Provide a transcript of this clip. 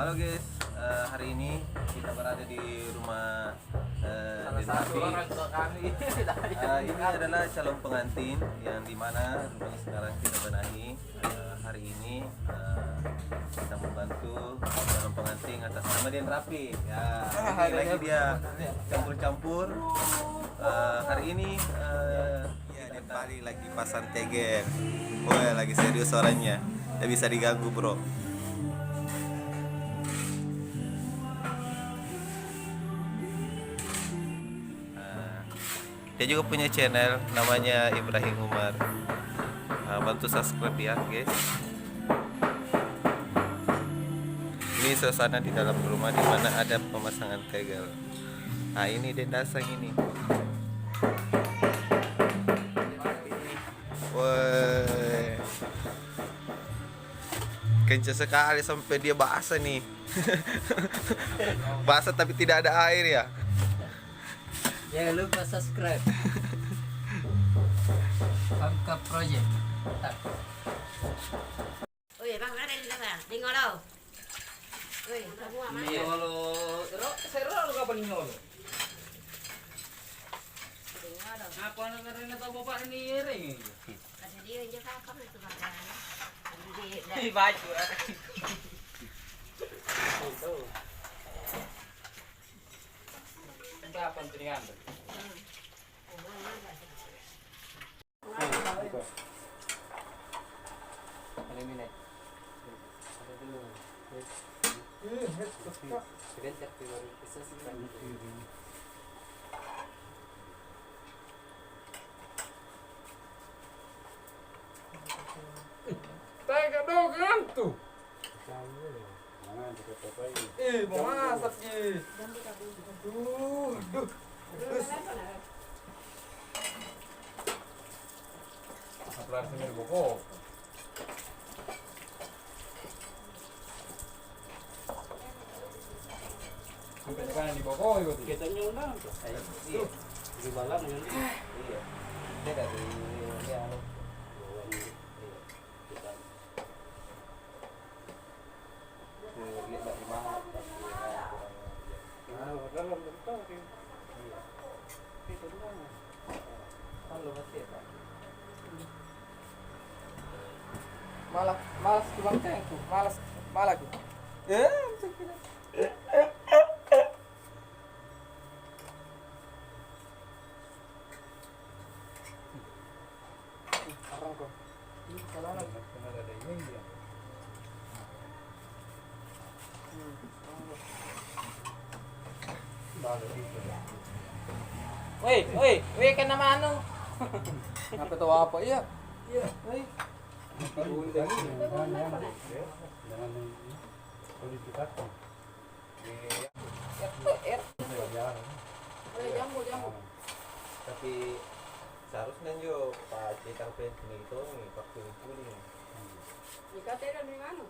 Halo guys, hari ini kita berada di rumah Salah satu orang tua kami. Ini adalah calon pengantin yang dimana rumahnya sekarang kita benahi. Hari ini kita membantu calon pengantin atas nama Dian Rapi. Ya, ini lagi dia campur-campur. Hari ini Dian Bali lagi pasang tegel. Wah, lagi serius suaranya. Tidak bisa diganggu, bro. Dia juga punya channel namanya Ibrahim Umar. Bantu subscribe ya guys. Ini suasana di dalam rumah di mana ada pemasangan tegel. Nah ini dendasang ini. Woi, kencang sekali sampai dia basah nih. Basah tapi tidak ada air ya. Jangan lupa subscribe. Pamka Project. Ui, bang, ada di sana. Tinggal lo. Ui, semua mana? Ningolo, seru lu kapan ningolo? Tinggal lo. Apa na tahu bapak ni ring? Kasi dia aja kakak itu bang. Di baju. Kapan teringan? Tega dong gantu. Mau masak sih. Aduh. Apa sih ini boko? Bukan kan di boko itu. Kita nyundang. Iya. Di balang ini. Iya. Dia dari dia lihat dari mana dalam bentuk iya itu mana kalau masih Pak Malas tukang tengku, malas aku. Orang kok. Ini kalau ada ini dia. Woi, kena mano. Apa tahu apa ya? Iya, woi. Jambu. Tapi seharusnya jo Pak Cita penting itu nih waktu kuning. Jika tidak dengan anu.